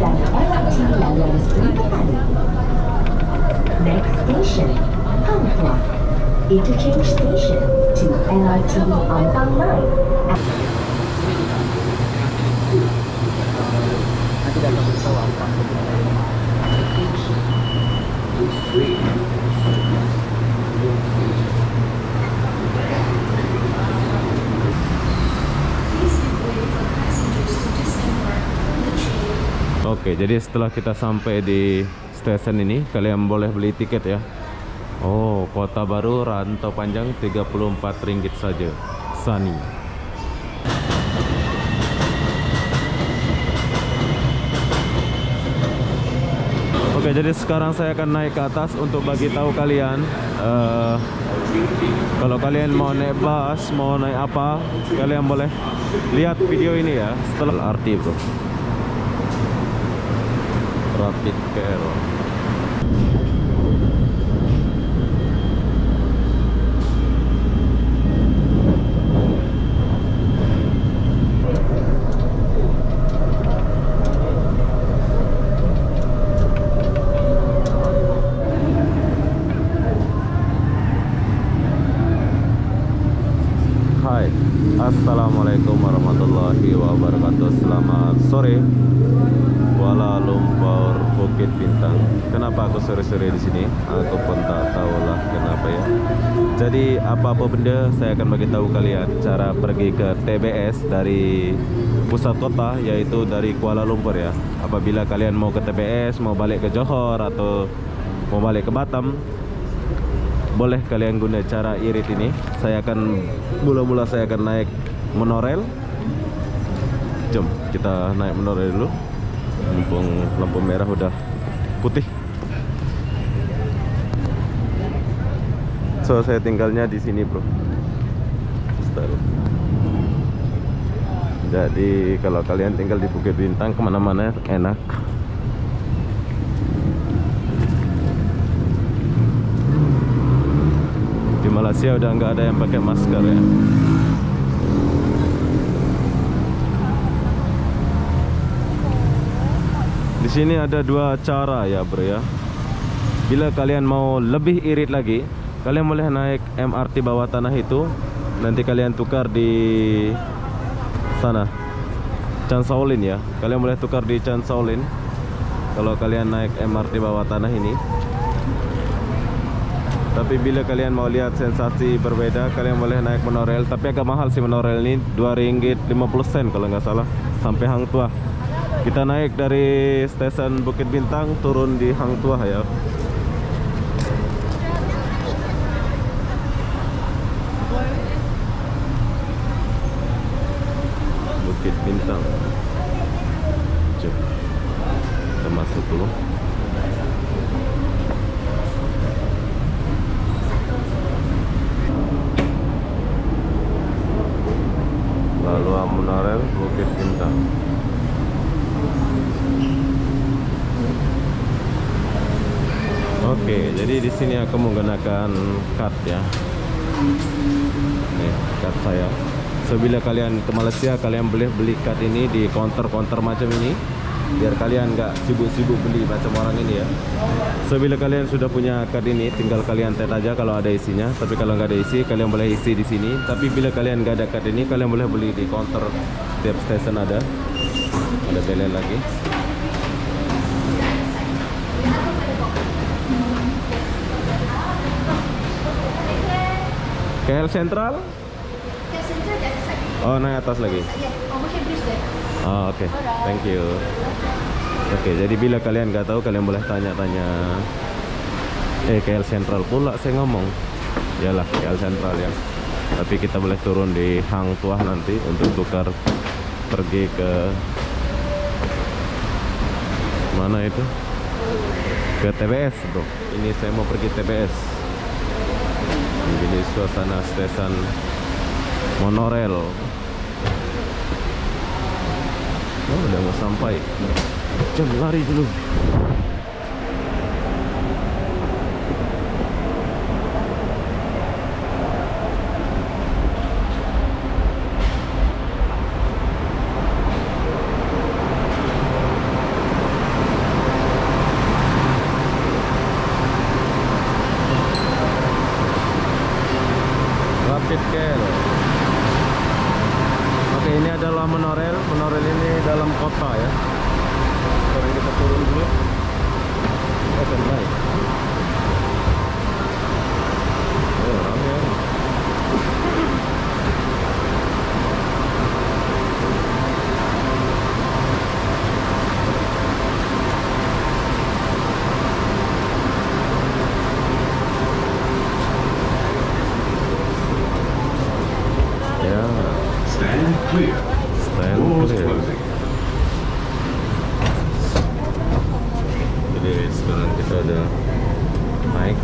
dan LRT laluan Serikatani. Next station, Hang Tuah. Interchange station to LRT Ampang Line. Nanti datang ke bawah Ampang. Oke, jadi setelah kita sampai di stasiun ini, kalian boleh beli tiket ya. Oh, Kota Baru rantau panjang Rp34 saja. Sunny. Oke, jadi sekarang saya akan naik ke atas untuk bagi tahu kalian kalau kalian mau naik bus, mau naik apa, kalian boleh lihat video ini ya setelah LRT, bro. Rapid Care. Hai, assalamualaikum warahmatullahi wabarakatuh. Selamat sore, Kuala Lumpur, Bukit Bintang. Kenapa aku sore-sore di sini? Aku pun tak tahulah kenapa ya. Jadi apa-apa benda saya akan bagi tahu kalian cara pergi ke TBS dari pusat kota, yaitu dari Kuala Lumpur ya. Apabila kalian mau ke TBS, mau balik ke Johor atau mau balik ke Batam, boleh kalian guna cara irit ini. Saya akan mula-mula saya akan naik monorail. Jom kita naik monorail dulu. Mumpung lampu merah udah putih. So saya tinggalnya di sini, bro. Jadi kalau kalian tinggal di Bukit Bintang, kemana-mana enak. Di Malaysia udah nggak ada yang pakai masker ya. Di sini ada dua cara ya, bro ya. Bila kalian mau lebih irit lagi, kalian boleh naik MRT bawah tanah itu. Nanti kalian tukar di sana, Chan Shaolin ya. Kalian boleh tukar di Chan Shaolin kalau kalian naik MRT bawah tanah ini. Tapi bila kalian mau lihat sensasi berbeda, kalian boleh naik monorail. Tapi agak mahal sih monorail ini, RM2.50 kalau nggak salah, sampai Hang Tuah. Kita naik dari stasiun Bukit Bintang, turun di Hang Tuah ya. Bukit Bintang. Jom kita masuk dulu. Lalu monorail Bukit Bintang. Oke, jadi di sini aku menggunakan card ya. Nih, card saya. So bila kalian ke Malaysia, kalian boleh beli card ini di counter-counter macam ini, biar kalian nggak sibuk-sibuk beli macam orang ini ya. So bila kalian sudah punya card ini, tinggal kalian tap aja kalau ada isinya. Tapi kalau nggak ada isi, kalian boleh isi di sini. Tapi bila kalian nggak ada card ini, kalian boleh beli di counter tiap stasiun ada belen lagi. KL Central? KL Central di atas lagi. Oh, naik atas lagi. Ya, Ocean Bridge there. Oh, oke. Thank you. Oke, jadi bila kalian nggak tahu, kalian boleh tanya-tanya. KL Central pula saya ngomong. Yalah, KL Central ya. Tapi kita boleh turun di Hang Tuah nanti untuk tukar pergi ke mana itu? Ke TBS, bro. Ini saya mau pergi TBS. Ini suasana stasiun monorail. Oh, udah mau sampai. Jom lari dulu. kota ya. Sekarang kita turun dulu. Kita akan naik. Oh, rame ya. Ya, Stand clear. stand Doors clear. closing. Jadi sekarang kita udah naik.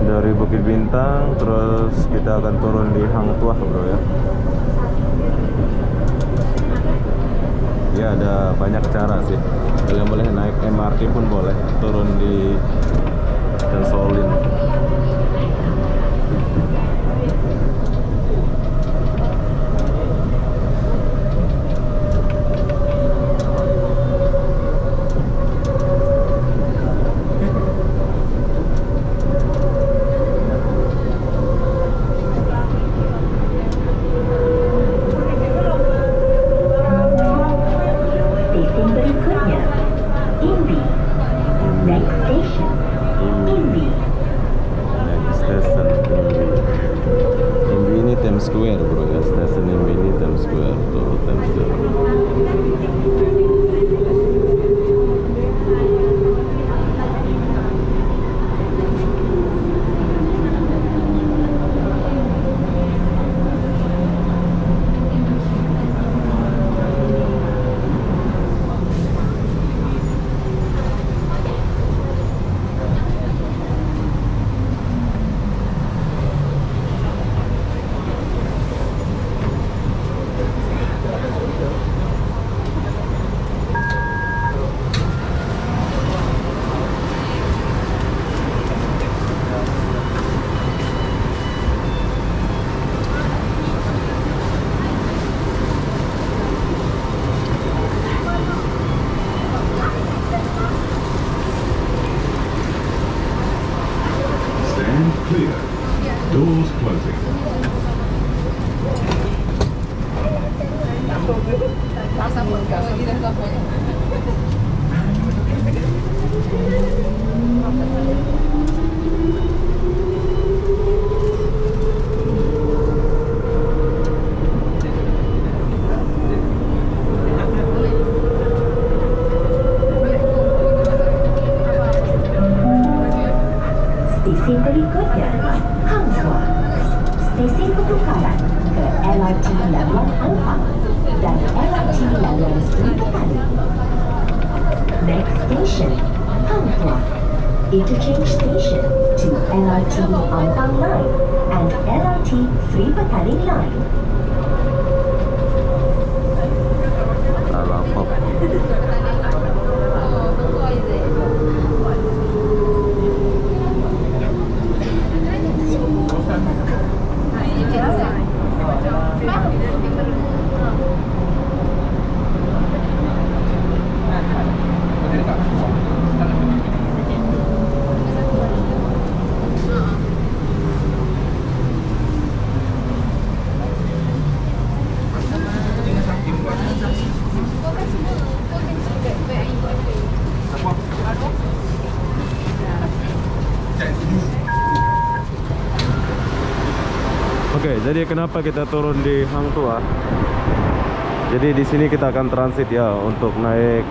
Dari Bukit Bintang, terus kita akan turun di Hang Tuah, bro ya. Ya ada banyak cara sih. Kalian boleh naik MRT pun boleh, turun di Tensolin. Stasiun berikutnya, Imbi. Next station, Imbi. Next station Imbi ini Times Square, bro ya. Stasiun Imbi ini Times Square, tuh Times Square. Stand clear. Doors closing. Stasiun berikutnya, Hang Tuah. Stasiun pertukaran ke LRT Labuan Ampang dan LRT Labuan Seri Petani. Next station, Hang Tuah. Interchange station to LRT Ampang Line and LRT Seri Petani Line. Salah pop. Oke, jadi kenapa kita turun di Hang Tuah? Jadi di sini kita akan transit ya untuk naik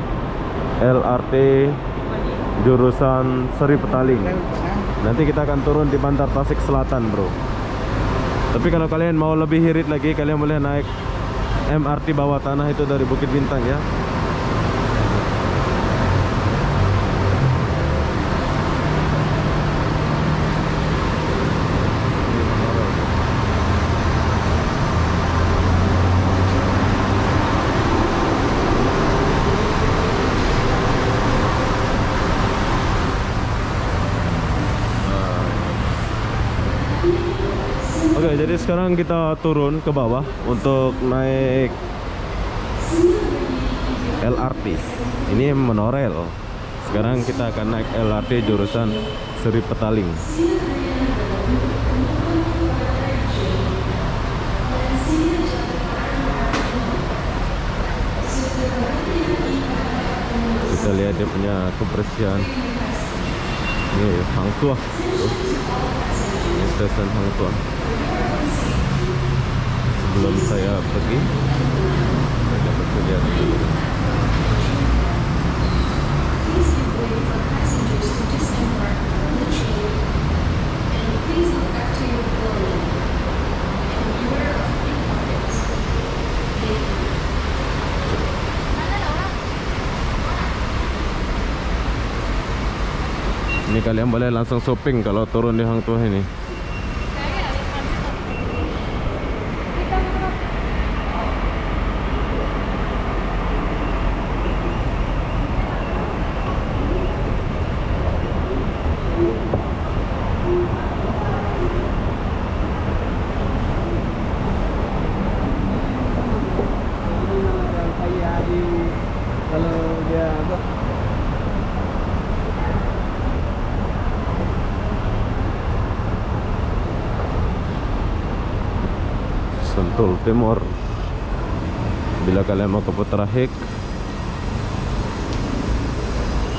LRT jurusan Seri Petaling. Nanti kita akan turun di Bandar Tasik Selatan, bro. Tapi kalau kalian mau lebih irit lagi, kalian boleh naik MRT bawah tanah itu dari Bukit Bintang ya. Oke, jadi sekarang kita turun ke bawah untuk naik LRT. Ini monorail Sekarang kita akan naik LRT jurusan Seri Petaling. Kita lihat dia punya kebersihan. Ini Hang Tuah. Ini stasiun Hang Tuah. Sebelum saya pergi, saya dapat lihat dulu. Ini kalian boleh langsung shopping kalau turun di Hang Tuah ini. Kalau dia apa? Sentul Timur. Bila kalian mau ke Putrahik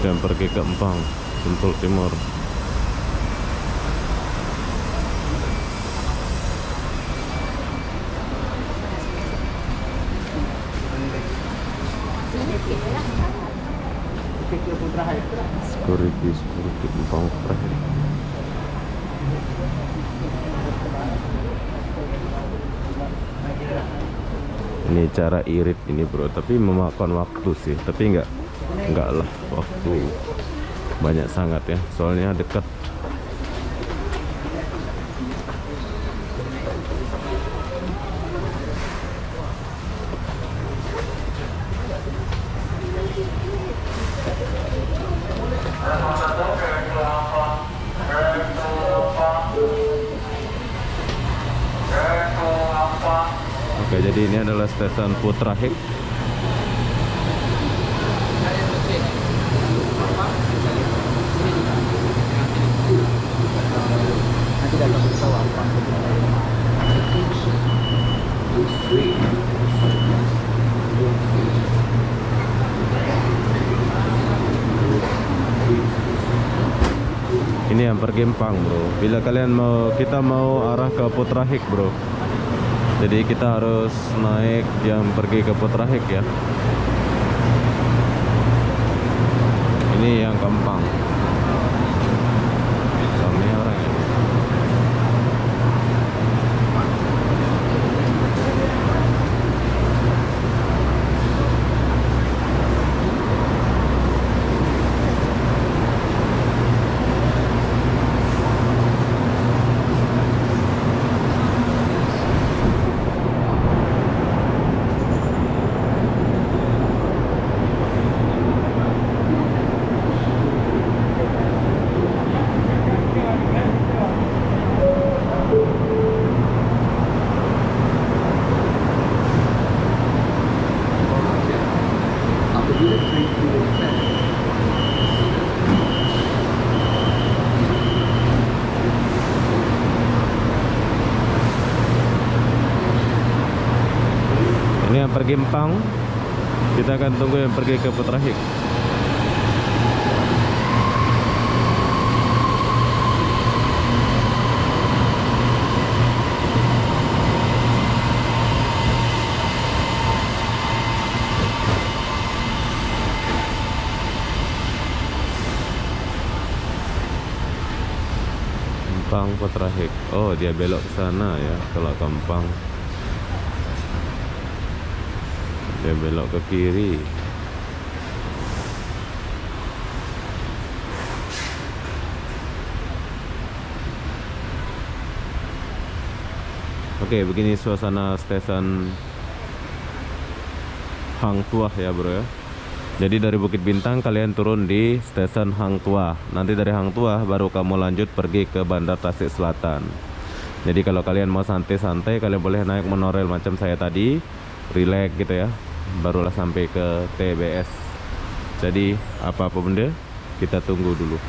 dan pergi ke Empang, Sentul Timur. Pikir Putra Hai. Security Empang Putrahik. Ini cara irit ini bro, tapi memakan waktu sih, tapi enggak lah waktu banyak sangat ya, soalnya dekat. Oke, jadi ini adalah stasiun Putrahik. Nanti datang ke bawah Ampang. Ini yang pergi Empang bro. Bila kalian kita mau arah ke Putrahik bro. Jadi kita harus naik yang pergi ke Putrahik ya. Ini yang ke Empang. Ramai orang ya. Ini yang pergi Empang. Kita akan tunggu yang pergi ke Putrahik. Empang Putrahik. Oh, dia belok ke sana ya kalau ke Empang. Dia belok ke kiri. Oke, begini suasana stasiun Hang Tuah ya bro ya. Jadi dari Bukit Bintang kalian turun di stasiun Hang Tuah. Nanti dari Hang Tuah baru kamu lanjut pergi ke Bandar Tasik Selatan. Jadi kalau kalian mau santai-santai, kalian boleh naik monorail macam saya tadi, relax gitu ya. Barulah sampai ke TBS. Jadi apa-apa benda Kita tunggu dulu.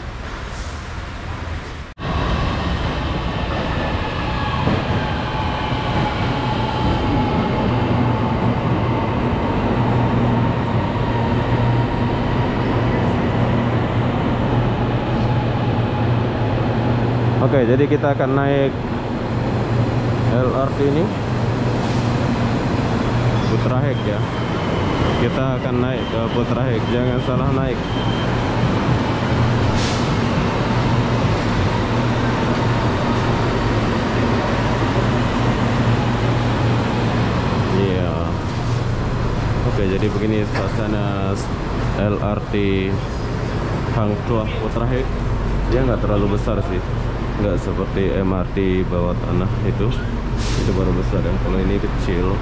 Oke, jadi kita akan naik LRT ini Putra Hek ya. Kita akan naik ke Putra Hek, jangan salah naik. Iya. Oke, jadi begini suasana LRT Hang Tuah Putra Hek. Dia nggak terlalu besar sih, nggak seperti MRT bawah tanah itu baru besar, dan kalau ini kecil.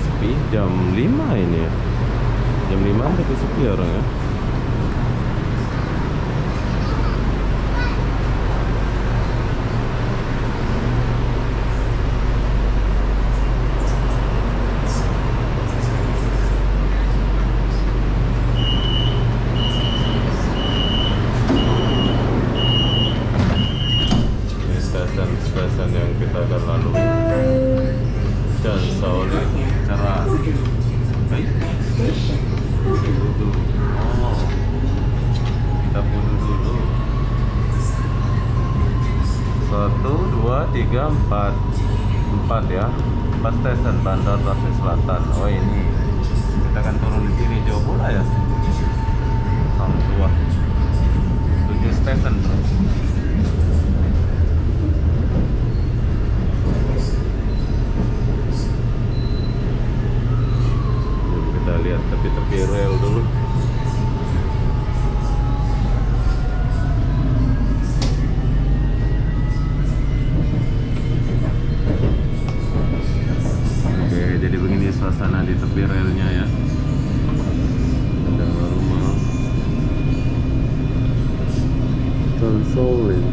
Sepi jam 5 ini ya, jam 5 tapi sepi orang ya. Stasiun yang kita akan lalui dan Shaolin Ceras. Oh, kita bunuh dulu. 1, 2, 3, 4 ya. 4 stasiun Bandar Tasik Selatan. Oh ini kita akan turun di sini. Jauh pula ya. Hang Tuah 7 stasiun bro. Lihat tepi-tepi rel dulu. Oke, jadi begini suasana di tepi relnya ya. Ada rumah Shaolin.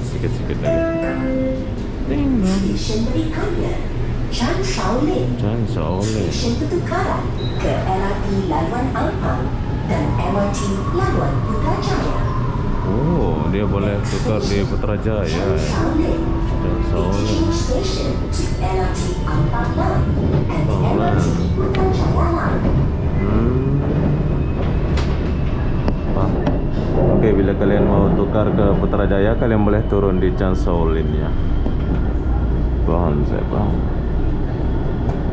Sikit-sikit lagi. Ding dong. Stesen berikutnya Chan Shaolin. Stesen pertukaran ke LRT Laluan Ampang dan MRT Laluan Putrajaya. Oh, dia boleh tukar di Putrajaya. Chan Shaolin. Chan Shaolin. Station LRT Ampang Line and MRT Putrajaya Line. Oke, bila kalian mau tukar ke Putrajaya, kalian boleh turun di Chan Shaolin ya. Paham, saya paham.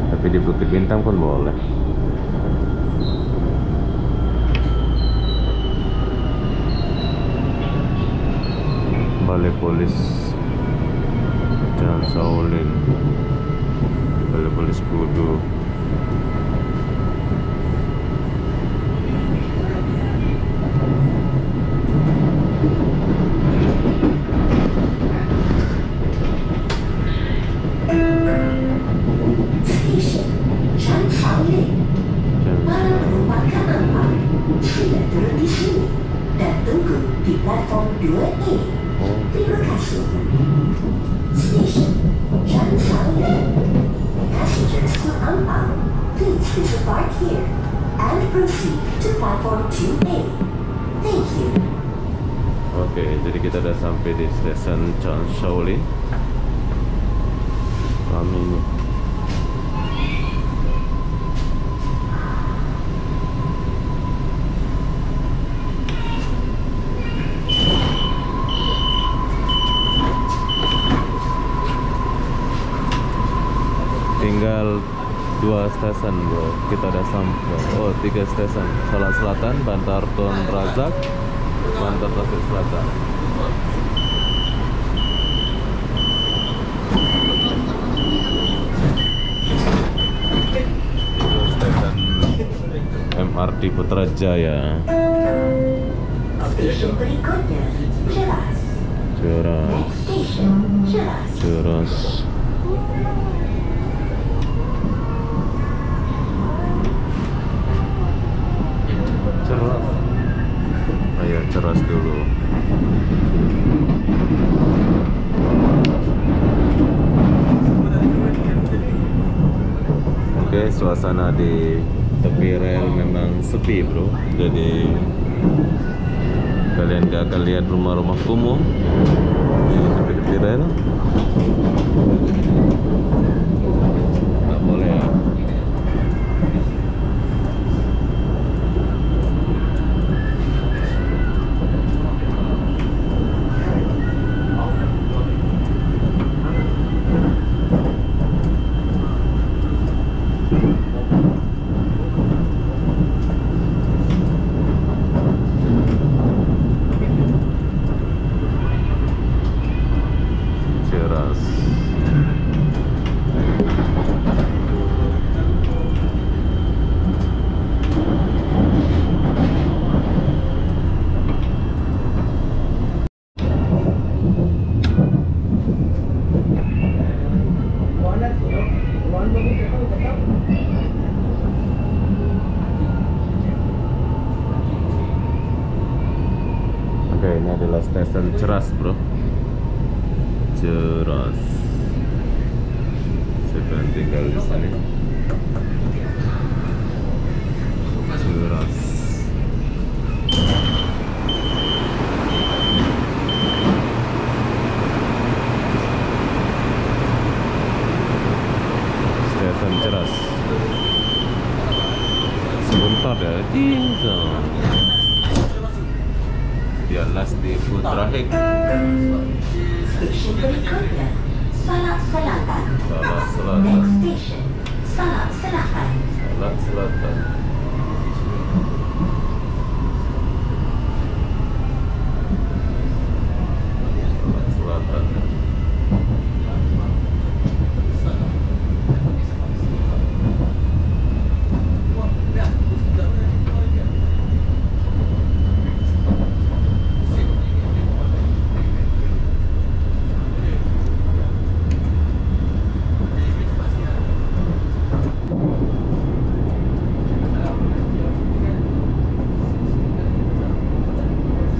Tapi di Bukit Bintang pun boleh. Balai Polis Chan Shaolin, Balai Polis Kudu. Chan Shaolin. Para penumpang ke Ampang, sila turun di sini dan tunggu di platform 2A. Terima kasih. Station Chan Shaolin. Passengers to Ampang, please disembark here and proceed to platform 2A. Thank you. Oke, jadi kita udah sampai di stasiun Chang Shaolin. Kami ini. Tinggal 2 stasiun bro, kita udah sampai. Oh, 3 stasiun. Salak Selatan, Bantar Tun Razak, Bantar Tasik Selatan. Itu stasiun MRT Putrajaya. Station berikutnya, Ceras. Ceras, Next station, Ceras. Ceras. Ceras. Ayo Ceras dulu. Oke, suasana di tepi rel memang sepi bro. Jadi kalian gak akan lihat rumah-rumah kumuh di tepi-tepi rel. Gak boleh ya. Ceras. Oke, ini adalah stasiun Ceras bro. Ceras. Saya akan tinggal di sini. Ceras. Stasiun Ceras. Sebentar ya, tinggal. Dia last di Putrahik. Station berikutnya, Salak Selatan. Salak Selatan. Next station, Salak Selatan. Salak Selatan. Salak Selatan.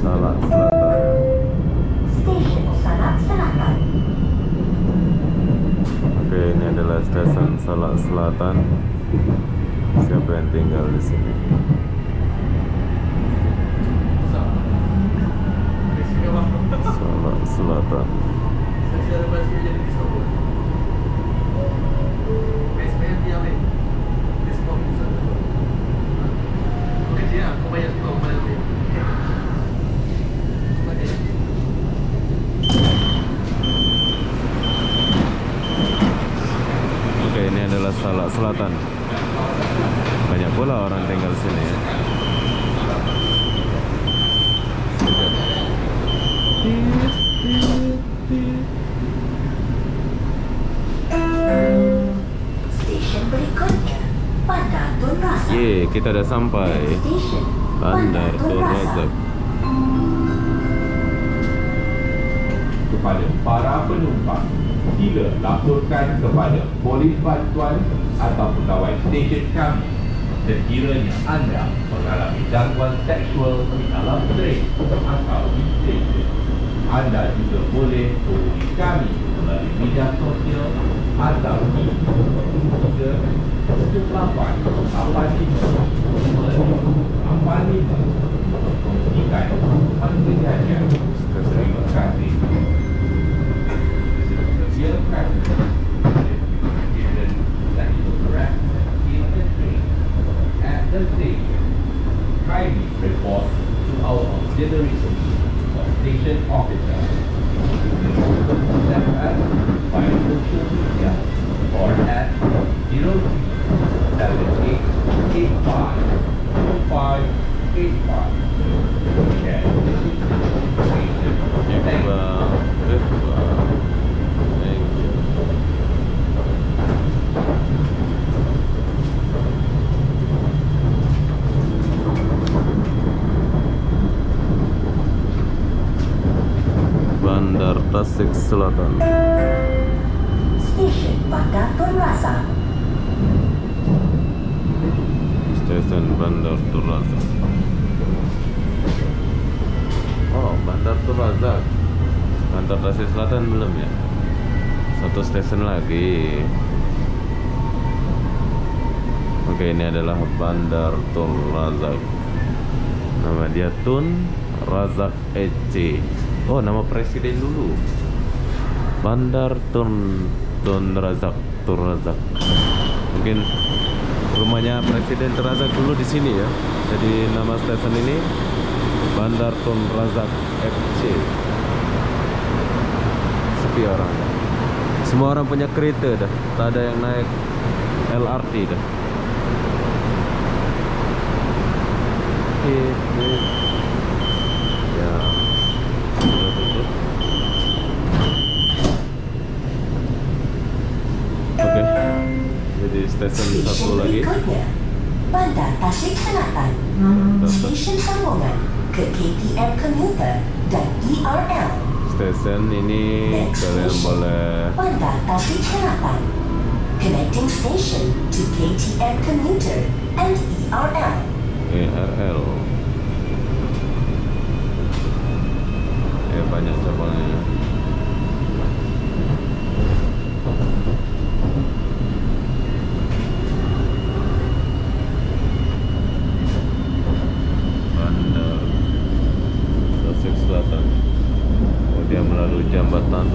Salak Selatan. Station Salak Selatan. Oke, ini adalah stasiun Salak Selatan. Siapa yang tinggal di sini? Salak Selatan. Oke, ini adalah Salak Selatan. Banyak pula orang tinggal sini ya. Station berikutnya, Bandar Tun Razak. Ye, kita udah sampai Next station, Bandar Tun Tun Razak. Kepada para penumpang, sila laporkan kepada polis bantuan atau pegawai stesen kami sekiranya anda mengalami gangguan seksual di dalam train atau di stesen. Anda juga boleh hubungi kami melalui media sosial atau di 37885 untuk kongsikan kejadian kasih. This is the real practice. That is correct in the train. At the station, kindly report to our auxiliary service or station officer. You may also contact us via social media or at 0378852585. And this is station. Thank you. Thank you. Bandar Tasik Selatan. Stasiun Bandar Tun Razak. Stasiun Bandar Tun Razak. Oh, Bandar Tun Razak. Bandar Tasik Selatan belum ya? Satu stasiun lagi. Oke, ini adalah Bandar Tun Razak. Nama dia Tun Razak EC. Oh, nama presiden dulu. Bandar Tun Razak. Mungkin rumahnya Presiden Razak dulu di sini ya. Jadi nama stasiun ini Bandar Tun Razak FC. Sepi orang. Semua orang punya kereta dah. Tak ada yang naik LRT dah. Ya. Sudah tutup. Oke. Jadi stasiun satu Stasiun lagi. berikutnya Bandar Tasik Selatan. Stasiun sambungan ke KTM Commuter dan ERL. Stasiun ini Next kalian station, boleh Bandar Tasik Selatan. Connecting station to KTM Commuter and ERL. ERL. Ya, banyak cabangnya. Bandar Tasik Selatan. Oh, dia melalui jambatan.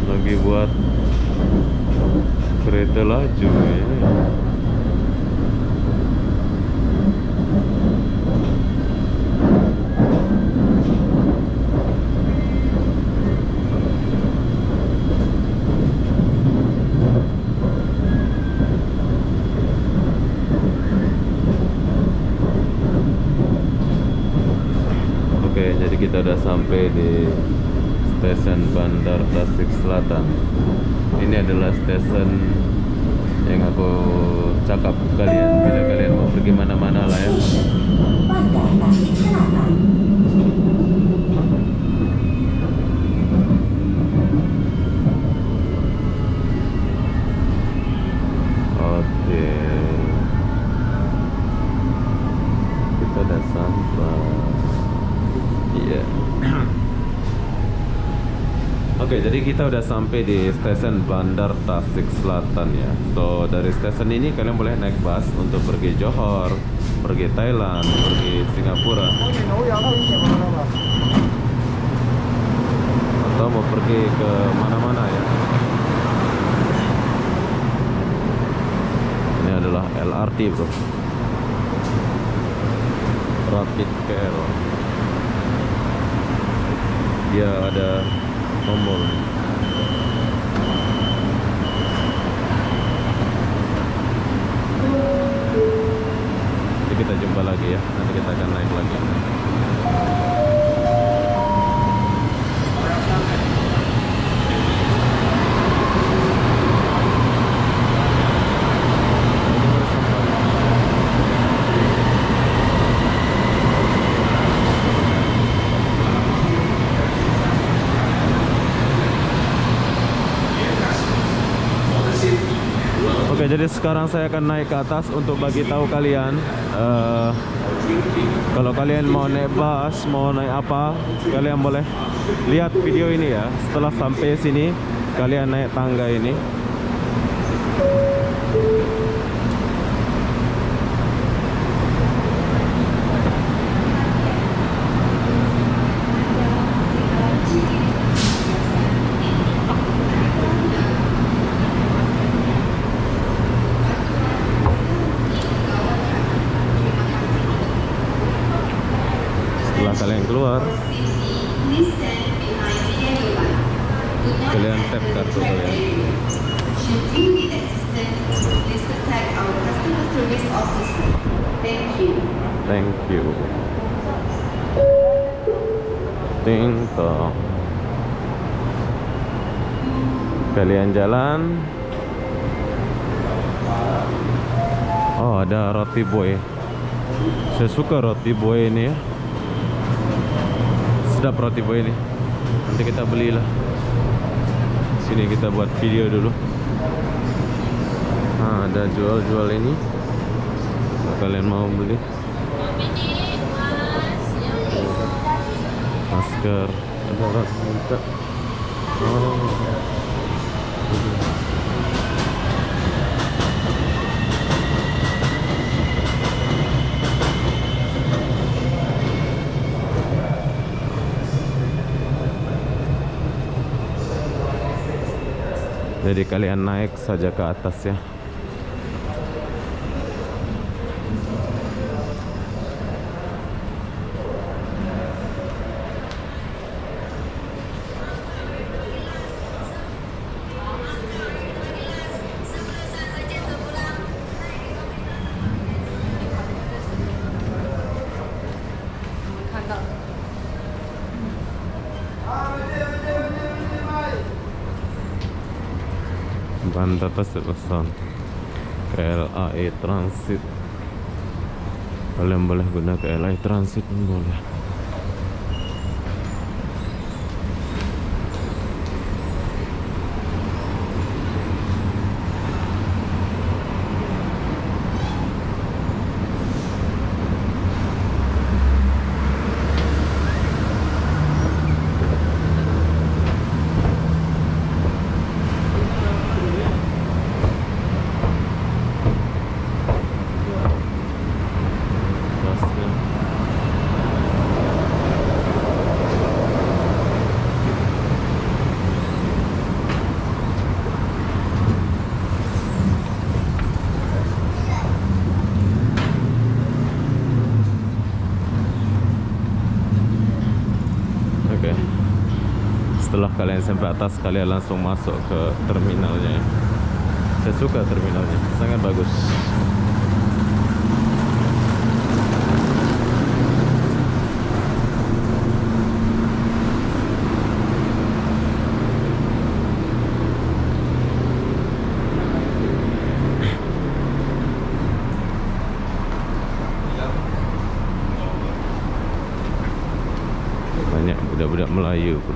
Lagi buat kereta laju ya. Oke, jadi kita udah sampai di stasiun Bandar Tasik Selatan. Ini adalah stasiun yang aku cakap kalian bila kalian mau pergi mana-mana lah ya. Stasiun Bandar Tasik Selatan. Oke, kita udah sampai. Iya. Oke, jadi kita udah sampai di stasiun Bandar Tasik Selatan ya. So dari stasiun ini kalian boleh naik bus untuk pergi Johor, pergi Thailand, pergi Singapura, atau mau pergi ke mana-mana ya. Ini adalah LRT bro, Rapid KL. Dia ada nomor. Jadi kita jumpa lagi ya. Nanti kita akan naik lagi. Oke, jadi sekarang saya akan naik ke atas untuk bagi tahu kalian kalau kalian mau naik bus, mau naik apa, kalian boleh lihat video ini ya. Setelah sampai sini, kalian naik tangga ini. Kalian keluar, kalian tap kartu kalian. Thank you. Tingkong. Kalian jalan. Oh, ada roti boy. Saya suka roti boy ini ya. Sedap roti boy ini. Nanti kita belilah. Sini kita buat video dulu. Nah, ada jual-jual ini. Kalau kalian mau beli masker, ada roti minta. Jadi kalian naik saja ke atas ya. Bandar Selatan KLAI Transit. Kalian boleh guna KLAI Transit pun boleh. Setelah kalian sampai atas, kalian langsung masuk ke terminalnya. Saya suka terminalnya, sangat bagus. Banyak budak-budak Melayu pun.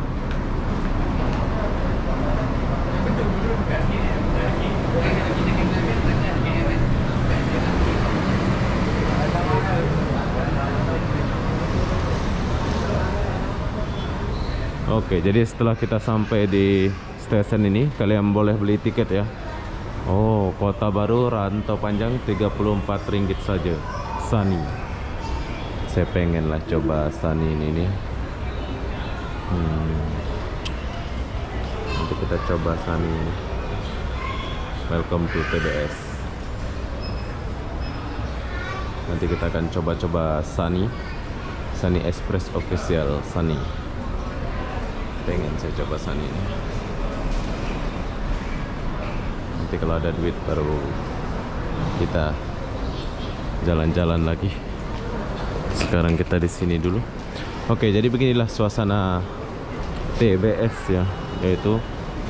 Oke, jadi setelah kita sampai di stasiun ini, kalian boleh beli tiket ya. Oh, Kota Baru rantau panjang Rp34 saja. Sunny. Saya pengen lah coba Sunny ini nih. Nanti kita coba Sunny ini. Welcome to TBS. Nanti kita akan coba-coba Sunny Express Official Sunny. Pengen saya coba Sunny ini. Nanti kalau ada duit baru kita jalan-jalan lagi. Sekarang kita di sini dulu. Oke, jadi beginilah suasana TBS ya, yaitu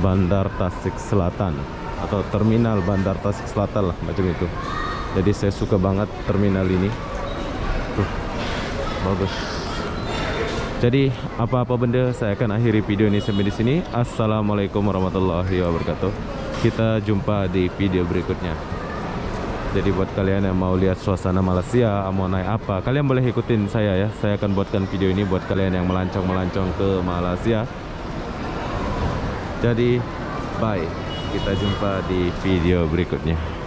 Bandar Tasik Selatan atau Terminal Bandar Tasik Selatan lah, macam itu. Jadi saya suka banget terminal ini. Tuh, bagus. Jadi apa-apa benda, saya akan akhiri video ini sampai di sini. Assalamualaikum warahmatullahi wabarakatuh. Kita jumpa di video berikutnya. Jadi buat kalian yang mau lihat suasana Malaysia, mau naik apa, kalian boleh ikutin saya ya. Saya akan buatkan video ini buat kalian yang melancong-melancong ke Malaysia. Jadi bye. Kita jumpa di video berikutnya.